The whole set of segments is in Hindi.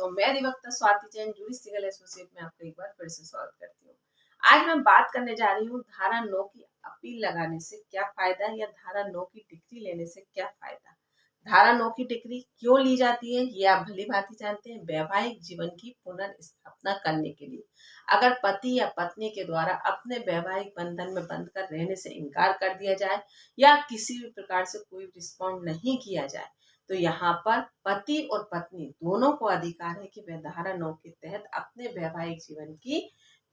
दोस्तों, मैं अधिवक्ता स्वाति जैन जूडिस लीगल एसोसिएट में आपका एक बार फिर से स्वागत करती हूँ। आज मैं बात करने जा रही हूँ धारा 9 की अपील लगाने से क्या फायदा है या धारा 9 की डिग्री लेने से क्या फायदा। धारा 9 की डिग्री क्यों ली जाती है ये आप भली भांति जानते हैं। वैवाहिक जीवन की पुनर्स्थापना करने के लिए अगर पति या पत्नी के द्वारा अपने वैवाहिक बंधन में बंधकर रहने से इनकार कर दिया जाए या किसी भी प्रकार से कोई रिस्पॉन्ड नहीं किया जाए तो यहाँ पर पति और पत्नी दोनों को अधिकार है कि वह धारा 9 के तहत अपने वैवाहिक जीवन की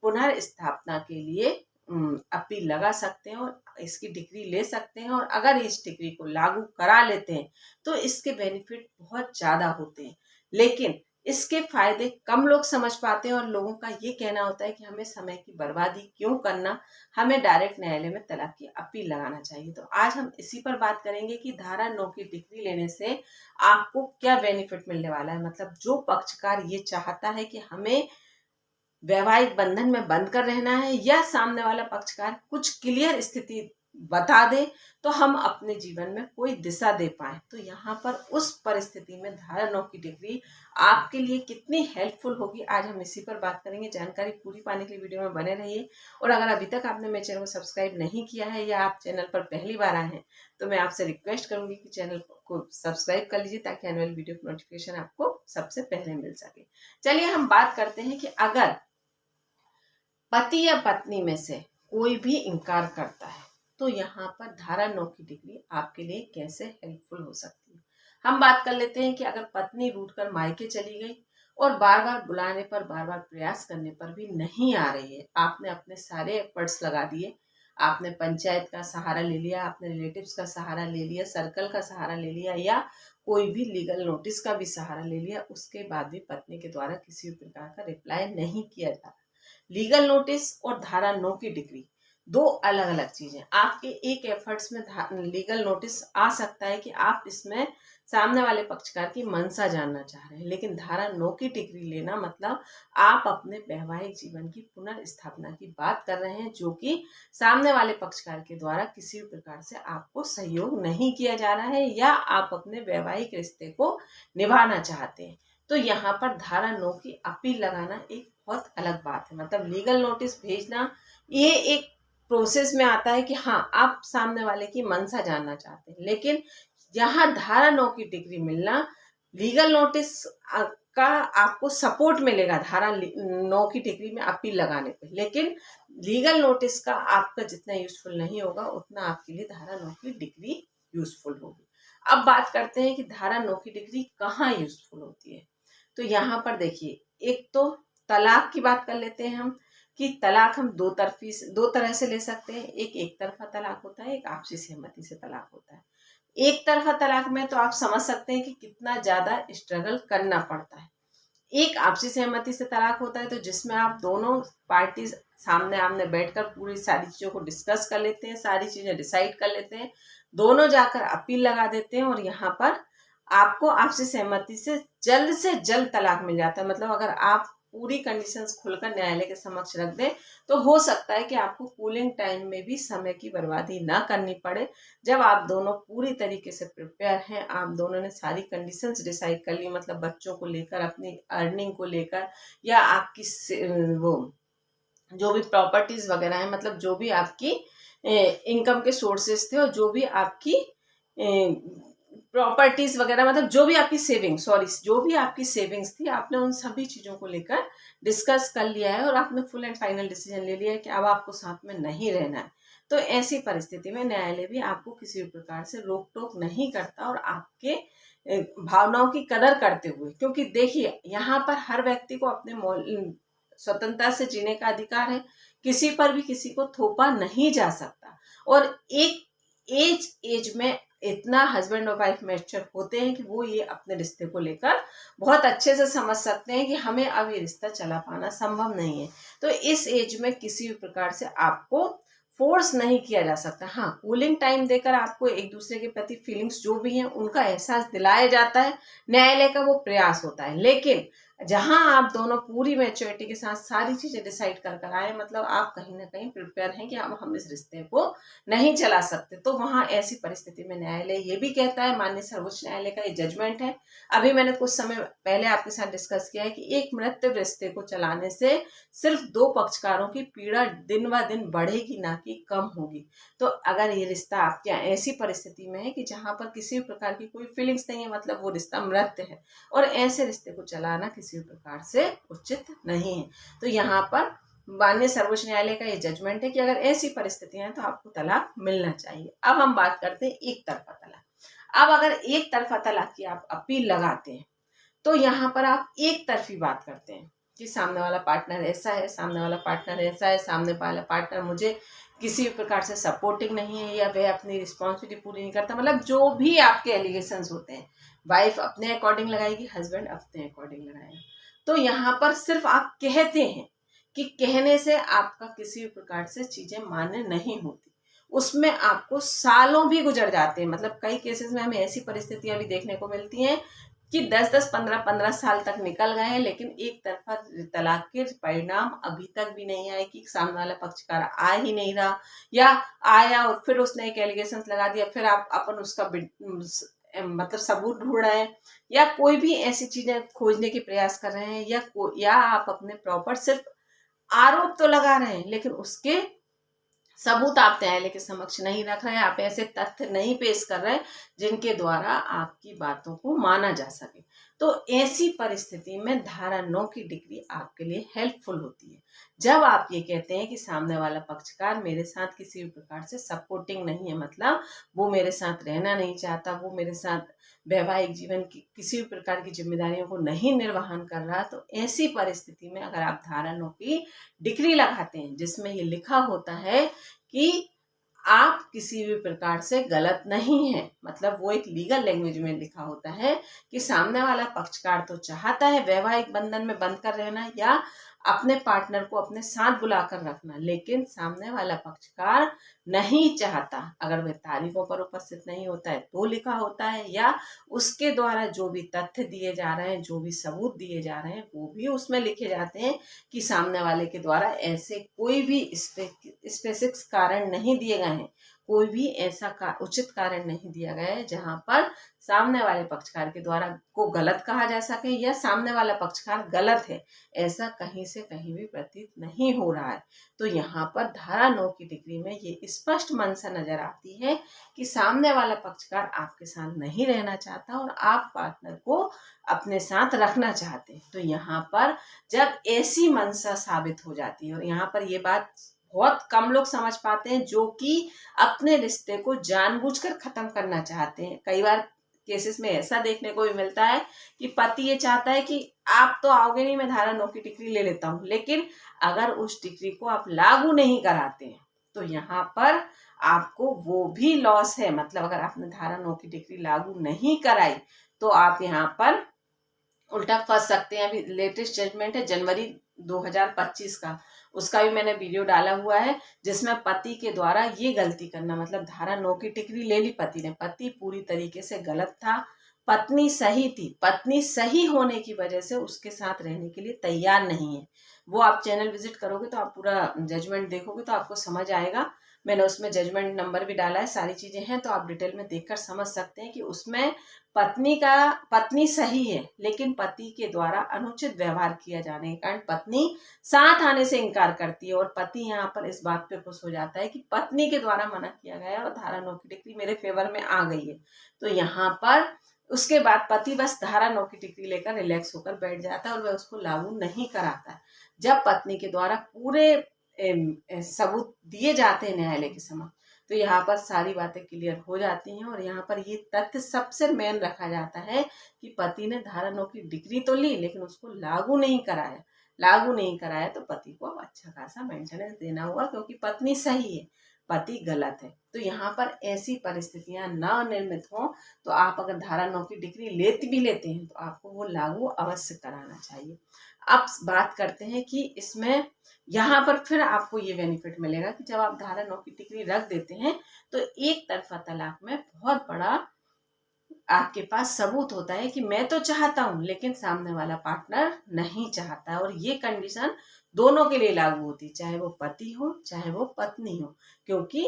पुनर्स्थापना के लिए अपील लगा सकते हैं और इसकी डिग्री ले सकते हैं। और अगर इस डिग्री को लागू करा लेते हैं तो इसके बेनिफिट बहुत ज्यादा होते हैं, लेकिन इसके फायदे कम लोग समझ पाते हैं और लोगों का ये कहना होता है कि हमें समय की बर्बादी क्यों करना, हमें डायरेक्ट न्यायालय में तलाक की अपील लगाना चाहिए। तो आज हम इसी पर बात करेंगे कि धारा 9 की डिग्री लेने से आपको क्या बेनिफिट मिलने वाला है। मतलब जो पक्षकार ये चाहता है कि हमें वैवाहिक बंधन में बंद कर रहना है या सामने वाला पक्षकार कुछ क्लियर स्थिति बता दे तो हम अपने जीवन में कोई दिशा दे पाए, तो यहाँ पर उस परिस्थिति में धारा 9 की डिग्री आपके लिए कितनी हेल्पफुल होगी आज हम इसी पर बात करेंगे। जानकारी पूरी पाने के लिए वीडियो में बने रहिए। और अगर अभी तक आपने मेरे चैनल को सब्सक्राइब नहीं किया है या आप चैनल पर पहली बार आए हैं तो मैं आपसे रिक्वेस्ट करूंगी कि चैनल को सब्सक्राइब कर लीजिए ताकि आने वाली वीडियो की नोटिफिकेशन आपको सबसे पहले मिल सके। चलिए हम बात करते हैं कि अगर पति या पत्नी में से कोई भी इनकार करता है तो यहाँ पर धारा 9 की डिग्री आपके लिए कैसे हेल्पफुल हो सकती है। हम बात कर लेते हैं कि अगर पत्नी रूठकर मायके चली गई और बार बार बुलाने पर, बार बार प्रयास करने पर भी नहीं आ रही है, आपने अपने सारे एफर्ट्स लगा दिए, आपने पंचायत का सहारा ले लिया, आपने रिलेटिव्स का सहारा ले लिया, सर्कल का सहारा ले लिया या कोई भी लीगल नोटिस का भी सहारा ले लिया, उसके बाद भी पत्नी के द्वारा किसी भी प्रकार का रिप्लाई नहीं किया जा रहा। लीगल नोटिस और धारा 9 की डिग्री दो अलग अलग चीजें। आपके एक एफर्ट्स में लीगल नोटिस आ सकता है कि आप इसमें सामने वाले पक्षकार की मंशा जानना चाह रहे हैं, लेकिन धारा 9 की डिग्री लेना मतलब आप अपने वैवाहिक जीवन की पुनर्स्थापना की बात कर रहे हैं जो कि सामने वाले पक्षकार के द्वारा किसी भी प्रकार से आपको सहयोग नहीं किया जा रहा है या आप अपने वैवाहिक रिश्ते को निभाना चाहते हैं। तो यहाँ पर धारा 9 की अपील लगाना एक बहुत अलग बात है। मतलब लीगल नोटिस भेजना ये एक प्रोसेस में आता है कि हाँ आप सामने वाले की मंशा जानना चाहते हैं, लेकिन यहाँ धारा 9 की डिग्री मिलना लीगल नोटिस का आपको सपोर्ट मिलेगा धारा 9 की डिग्री में अपील लगाने पे, लेकिन लीगल नोटिस का आपका जितना यूजफुल नहीं होगा उतना आपके लिए धारा 9 की डिग्री यूजफुल होगी। अब बात करते हैं कि धारा 9 की डिग्री कहाँ यूजफुल होती है। तो यहाँ पर देखिए, एक तो तलाक की बात कर लेते हैं हम कि तलाक हम दो तरह से ले सकते हैं। एक तरफा तलाक होता है, एक आपसी सहमति से तलाक होता है। एक तरफा तलाक में तो आप समझ सकते हैं कि कितना ज्यादा स्ट्रगल करना पड़ता है। एक आपसी सहमति से तलाक होता है तो जिसमें आप दोनों पार्टी सामने आमने बैठकर पूरी सारी चीजों को डिस्कस कर लेते हैं, सारी चीजें डिसाइड कर लेते हैं, दोनों जाकर अपील लगा देते हैं और यहाँ पर आपको आपसी सहमति से जल्द तलाक मिल जाता है। मतलब अगर आप पूरी कंडीशंस खुलकर न्यायालय के समक्ष रख दें तो हो सकता है कि आपको कूलिंग टाइम में भी समय की बर्बादी ना करनी पड़े। जब आप दोनों पूरी तरीके से प्रिपेयर हैं, आप दोनों ने सारी कंडीशंस डिसाइड कर ली, मतलब बच्चों को लेकर, अपनी अर्निंग को लेकर या आपकी वो जो भी प्रॉपर्टीज वगैरह है, मतलब जो भी आपकी इनकम के सोर्सेस थे और जो भी आपकी प्रॉपर्टीज वगैरह, मतलब जो भी आपकी सेविंग्स थी, आपने उन सभी चीजों को लेकर डिस्कस कर लिया है और आपने फुल एंड फाइनल डिसीजन ले लिया है कि अब आपको साथ में नहीं रहना है। तो ऐसी परिस्थिति में न्यायालय भी आपको किसी भी प्रकार से रोक टोक नहीं करता और आपके भावनाओं की कदर करते हुए, क्योंकि देखिए यहाँ पर हर व्यक्ति को अपने स्वतंत्रता से जीने का अधिकार है, किसी पर भी किसी को थोपा नहीं जा सकता। और एक एज में इतना हस्बैंड और वाइफ मैच्योर होते हैं कि वो ये अपने रिश्ते को लेकर बहुत अच्छे से समझ सकते हैं कि हमें अब ये रिश्ता चला पाना संभव नहीं है। तो इस एज में किसी भी प्रकार से आपको फोर्स नहीं किया जा सकता। हाँ, कूलिंग टाइम देकर आपको एक दूसरे के प्रति फीलिंग्स जो भी हैं उनका एहसास दिलाया जाता है, न्यायालय का वो प्रयास होता है, लेकिन जहां आप दोनों पूरी मैच्योरिटी के साथ सारी चीजें डिसाइड कर कर आए, मतलब आप कहीं ना कहीं प्रिपेयर हैं कि हम इस रिश्ते को नहीं चला सकते, तो वहां ऐसी परिस्थिति में न्यायालय ये भी कहता है, माननीय सर्वोच्च न्यायालय का ये जजमेंट है। अभी मैंने कुछ समय पहले आपके साथ डिस्कस किया है कि एक मृत रिश्ते को चलाने से सिर्फ दो पक्षकारों की पीड़ा दिन ब दिन बढ़ेगी, ना कि कम होगी। तो अगर ये रिश्ता आपके यहाँ ऐसी परिस्थिति में है कि जहां पर किसी भी प्रकार की कोई फीलिंग्स नहीं है, मतलब वो रिश्ता मृत है, और ऐसे रिश्ते को चलाना किसी भी प्रकार से उचित नहीं है, तो यहाँ पर माननीय सर्वोच्च न्यायालय का ये जजमेंट है कि अगर ऐसी परिस्थितियां हैं तो आपको तलाक मिलना चाहिए। अब हम बात करते हैं एक तरफा तलाक। अब अगर एक तरफा तलाक की आप अपील लगाते हैं तो यहाँ पर आप एक तरफी बात करते हैं कि सामने वाला पार्टनर ऐसा है, सामने वाला पार्टनर ऐसा है, सामने वाला पार्टनर मुझे किसी भी प्रकार से सपोर्टिंग नहीं है, या वह अपनी रिस्पॉन्सिबिलिटी पूरी नहीं करता, मतलब जो भी आपके एलिगेशंस होते हैं, वाइफ अपने अकॉर्डिंग लगाएगी, हस्बैंड अपने अकॉर्डिंग लगाएगा। तो यहाँ पर सिर्फ आप कहते हैं कि कहने से आपका किसी भी प्रकार से चीजें मान्य नहीं होती, उसमें आपको सालों भी गुजर जाते हैं। मतलब कई केसेस में हमें ऐसी परिस्थितियां भी देखने को मिलती हैं कि 10-10, 15-15 साल तक निकल गए हैं, लेकिन एक तरफा तलाक के परिणाम अभी तक भी नहीं आए, कि सामने वाला पक्षकार आ ही नहीं रहा, या आया और फिर उसने एक एलिगेशन लगा दिया, फिर आप अपन उसका मतलब सबूत ढूंढ रहे हैं, या कोई भी ऐसी चीजें खोजने के प्रयास कर रहे हैं, या आप अपने प्रॉपर सिर्फ आरोप तो लगा रहे हैं, लेकिन उसके सबूत आप न्यायालय के समक्ष नहीं रख रहे हैं, आप ऐसे तथ्य नहीं पेश कर रहे जिनके द्वारा आपकी बातों को माना जा सके। तो ऐसी परिस्थिति में धारा 9 की डिग्री आपके लिए हेल्पफुल होती है। जब आप ये कहते हैं कि सामने वाला पक्षकार मेरे साथ किसी भी प्रकार से सपोर्टिंग नहीं है, मतलब वो मेरे साथ रहना नहीं चाहता, वो मेरे साथ वैवाहिक जीवन की किसी भी प्रकार की जिम्मेदारियों को नहीं निर्वहन कर रहा, तो ऐसी परिस्थिति में अगर आप धारा 9 की डिग्री लगाते हैं जिसमें ये लिखा होता है कि आप किसी भी प्रकार से गलत नहीं है, मतलब वो एक लीगल लैंग्वेज में लिखा होता है कि सामने वाला पक्षकार तो चाहता है वैवाहिक बंधन में बंध कर रहना या अपने पार्टनर को अपने साथ बुलाकर रखना, लेकिन सामने वाला पक्षकार नहीं चाहता। अगर वह तारीखों पर उपस्थित नहीं होता है तो लिखा होता है, या उसके द्वारा जो भी तथ्य दिए जा रहे हैं, जो भी सबूत दिए जा रहे हैं, वो भी उसमें लिखे जाते हैं कि सामने वाले के द्वारा ऐसे कोई भी स्पेसिफिक कारण नहीं दिए गए हैं, कोई भी ऐसा उचित कारण नहीं दिया गया है जहां पर सामने वाले पक्षकार के द्वारा को गलत कहा जा सके या सामने वाला पक्षकार गलत है, ऐसा कहीं से कहीं भी प्रतीत नहीं हो रहा है। तो यहाँ पर धारा 9 की डिग्री में ये स्पष्ट मंशा नजर आती है कि सामने वाला पक्षकार आपके साथ नहीं रहना चाहता और आप पार्टनर को अपने साथ रखना चाहते हैं। तो यहाँ पर जब ऐसी मंशा साबित हो जाती है, और यहाँ पर ये बात बहुत कम लोग समझ पाते हैं जो कि अपने रिश्ते को जानबूझकर खत्म करना चाहते हैं। कई बार केसेस में ऐसा देखने को भी मिलता है कि पति ये चाहता है कि आप तो आओगे नहीं, मैं धारा 9 की डिग्री ले लेता हूँ, लेकिन अगर उस डिग्री को आप लागू नहीं कराते हैं तो यहाँ पर आपको वो भी लॉस है। मतलब अगर आपने धारा 9 की डिग्री लागू नहीं कराई तो आप यहाँ पर उल्टा फंस सकते हैं। अभी लेटेस्ट जजमेंट है जनवरी 2025 का, उसका भी मैंने वीडियो डाला हुआ है, जिसमें पति के द्वारा ये गलती करना, मतलब धारा 9 की डिग्री ले ली पति ने, पति पूरी तरीके से गलत था, पत्नी सही थी, पत्नी सही होने की वजह से उसके साथ रहने के लिए तैयार नहीं है। वो आप चैनल विजिट करोगे तो आप पूरा जजमेंट देखोगे तो आपको समझ आएगा। मैंने उसमें जजमेंट नंबर भी डाला है, सारी चीजें हैं, तो आप डिटेल में देखकर समझ सकते हैं कि उसमें पत्नी सही है, लेकिन पति के द्वारा अनुचित व्यवहार किया जाने के कारण पत्नी साथ आने से इनकार करती है, और पति यहाँ पर इस बात पे खुश हो जाता है कि पत्नी के द्वारा मना किया गया है और धारा 9 की डिग्री मेरे फेवर में आ गई है। तो यहाँ पर उसके बाद पति बस धारा 9 की डिग्री लेकर रिलैक्स होकर बैठ जाता है और वह उसको लागू नहीं कराता है। जब पत्नी के द्वारा पूरे सबूत दिए जाते हैं न्यायालय के समक्ष, तो यहाँ पर सारी बातें क्लियर हो जाती हैं, और यहाँ पर ये तथ्य सबसे मेन रखा जाता है कि पति ने धारा 9 की डिग्री तो ली लेकिन उसको लागू नहीं कराया। लागू नहीं कराया तो पति को अब अच्छा खासा मेंटेनेंस देना होगा, क्योंकि पत्नी सही है, पति गलत है। तो यहाँ पर ऐसी परिस्थितियां न निर्मित हो तो आप अगर धारा 9 की डिग्री लेते हैं तो आपको वो लागू अवश्य कराना चाहिए। अब बात करते हैं कि इसमें यहाँ पर फिर आपको ये बेनिफिट मिलेगा कि जब आप धारा 9 की डिग्री रख देते हैं तो एक तरफा तलाक में बहुत बड़ा आपके पास सबूत होता है कि मैं तो चाहता हूं लेकिन सामने वाला पार्टनर नहीं चाहता, और ये कंडीशन दोनों के लिए लागू होती है, चाहे वो पति हो चाहे वो पत्नी हो। क्योंकि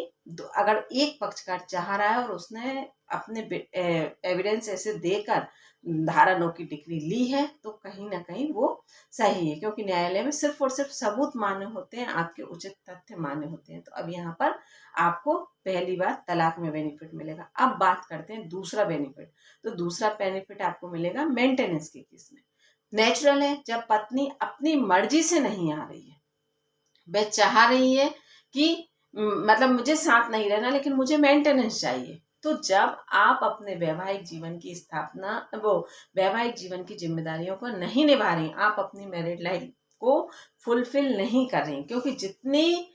अगर एक पक्षकार चाह रहा है और उसने अपने एविडेंस ऐसे देकर धारा 9 की डिग्री ली है तो कहीं ना कहीं वो सही है, क्योंकि न्यायालय में सिर्फ और सिर्फ सबूत मान्य होते हैं, आपके उचित तथ्य मान्य होते हैं। तो अब यहाँ पर आपको पहली बार तलाक में बेनिफिट मिलेगा। अब बात करते हैं दूसरा बेनिफिट। तो दूसरा बेनिफिट आपको मिलेगा मेंटेनेंस के केस में। नेचुरल है, जब पत्नी अपनी मर्जी से नहीं आ रही है, वह चाह रही है कि मतलब मुझे साथ नहीं रहना लेकिन मुझे मेंटेनेंस चाहिए, तो जब आप अपने वैवाहिक जीवन की स्थापना वो वैवाहिक जीवन की जिम्मेदारियों को नहीं निभा रही, आप अपनी मैरिड लाइफ को फुलफिल नहीं कर रही, क्योंकि जितनी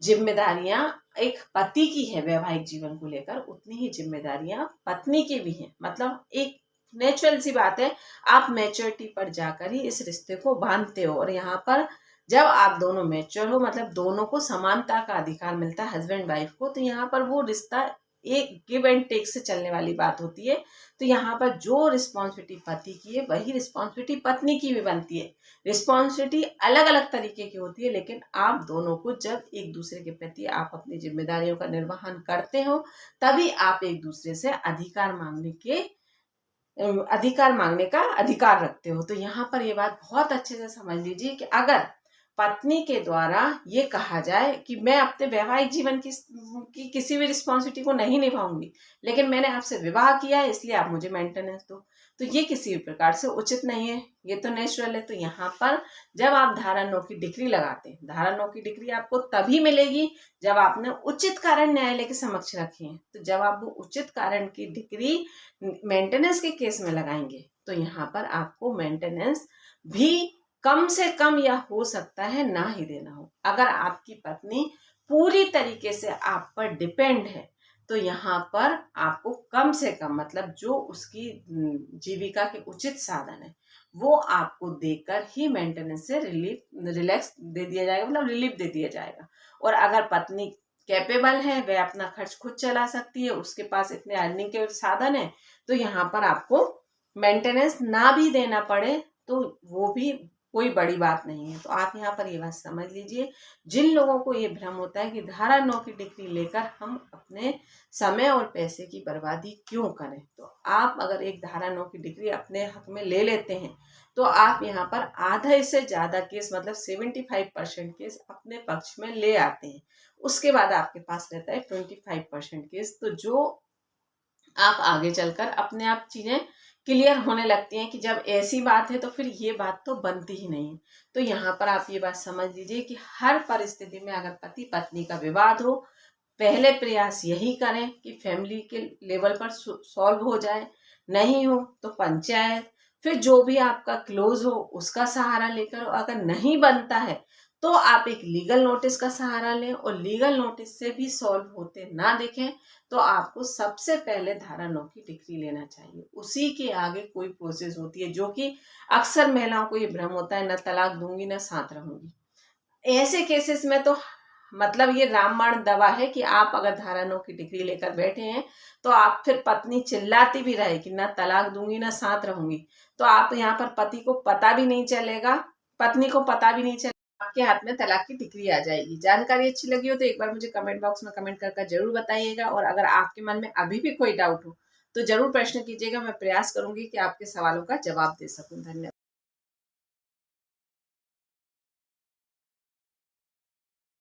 जिम्मेदारियां एक पति की है वैवाहिक जीवन को लेकर उतनी ही जिम्मेदारियां पत्नी की भी हैं। मतलब एक नेचुरल सी बात है, आप मैच्योरिटी पर जाकर ही इस रिश्ते को बांधते हो, और यहाँ पर जब आप दोनों मैच्योर हो मतलब दोनों को समानता का अधिकार मिलता है हस्बैंड वाइफ को, तो यहाँ पर वो रिश्ता एक गिव एंड टेक से चलने वाली बात होती है। तो यहाँ पर जो रिस्पॉन्सिबिलिटी पति की है वही रिस्पॉन्सिबिलिटी पत्नी की भी बनती है। रिस्पॉन्सिबिलिटी अलग अलग तरीके की होती है, लेकिन आप दोनों को जब एक दूसरे के प्रति आप अपनी जिम्मेदारियों का निर्वहन करते हो तभी आप एक दूसरे से अधिकार मांगने का अधिकार रखते हो। तो यहाँ पर ये बात बहुत अच्छे से समझ लीजिए कि अगर पत्नी के द्वारा ये कहा जाए कि मैं अपने वैवाहिक जीवन की किसी भी रिस्पॉन्सिबिलिटी को नहीं निभाऊंगी, लेकिन मैंने आपसे विवाह किया है इसलिए आप मुझे मेंटेनेंस दो, तो ये किसी भी प्रकार से उचित नहीं है, ये तो नेचुरल है। तो यहाँ पर जब आप धारा 9 की डिग्री लगाते हैं, धारा 9 की डिग्री आपको तभी मिलेगी जब आपने उचित कारण न्यायालय के समक्ष रखे हैं। तो जब आप वो उचित कारण की डिग्री मेंटेनेंस के केस में लगाएंगे तो यहाँ पर आपको मेंटेनेंस भी कम से कम या हो सकता है ना ही देना हो। अगर आपकी पत्नी पूरी तरीके से आप पर डिपेंड है तो यहाँ पर आपको कम से कम मतलब जो उसकी जीविका के उचित साधन है वो आपको देकर ही मेंटेनेंस से रिलैक्स दे दिया जाएगा, मतलब रिलीफ दे दिया जाएगा। और अगर पत्नी कैपेबल है, वह अपना खर्च खुद चला सकती है, उसके पास इतने अर्निंग के साधन है, तो यहाँ पर आपको मेंटेनेंस ना भी देना पड़े तो वो भी कोई बड़ी बात नहीं है। तो आप यहाँ पर ये बात समझ लीजिए। जिन लोगों को ये भ्रम होता है कि धारा 9 की डिग्री लेकर हम अपने समय और पैसे की बर्बादी क्यों करें, तो आप अगर एक धारा 9 की डिग्री अपने हक में ले लेते हैं तो आप यहाँ पर आधा से ज्यादा केस मतलब 75% केस अपने पक्ष में ले आते हैं। उसके बाद आपके पास रहता है 25% केस, तो जो आप आगे चलकर अपने आप चीजें क्लियर होने लगती हैं कि जब ऐसी बात है तो फिर ये बात तो बनती ही नहीं है। तो यहाँ पर आप ये बात समझ लीजिए कि हर परिस्थिति में अगर पति पत्नी का विवाद हो, पहले प्रयास यही करें कि फैमिली के लेवल पर सॉल्व हो जाए, नहीं हो तो पंचायत, फिर जो भी आपका क्लोज हो उसका सहारा लेकर, अगर नहीं बनता है तो आप एक लीगल नोटिस का सहारा लें, और लीगल नोटिस से भी सॉल्व होते ना दिखें तो आपको सबसे पहले धारा 9 की डिग्री लेना चाहिए। उसी के आगे कोई प्रोसेस होती है, जो कि अक्सर महिलाओं को ये भ्रम होता है, न तलाक दूंगी न साथ रहूंगी। ऐसे केसेस में तो मतलब ये रामबाण दवा है कि आप अगर धारा 9 की डिग्री लेकर बैठे हैं तो आप फिर पत्नी चिल्लाती भी रहे कि ना तलाक दूंगी ना साथ रहूंगी, तो आप यहाँ पर पति को पता भी नहीं चलेगा, पत्नी को पता भी नहीं चलेगा, आपके हाथ में तलाक की डिग्री आ जाएगी। जानकारी अच्छी लगी हो तो एक बार मुझे कमेंट बॉक्स में कमेंट कर जरूर बताइएगा, और अगर आपके मन में अभी भी कोई डाउट हो तो जरूर प्रश्न कीजिएगा, मैं प्रयास करूंगी कि आपके सवालों का जवाब दे सकूं। धन्यवाद।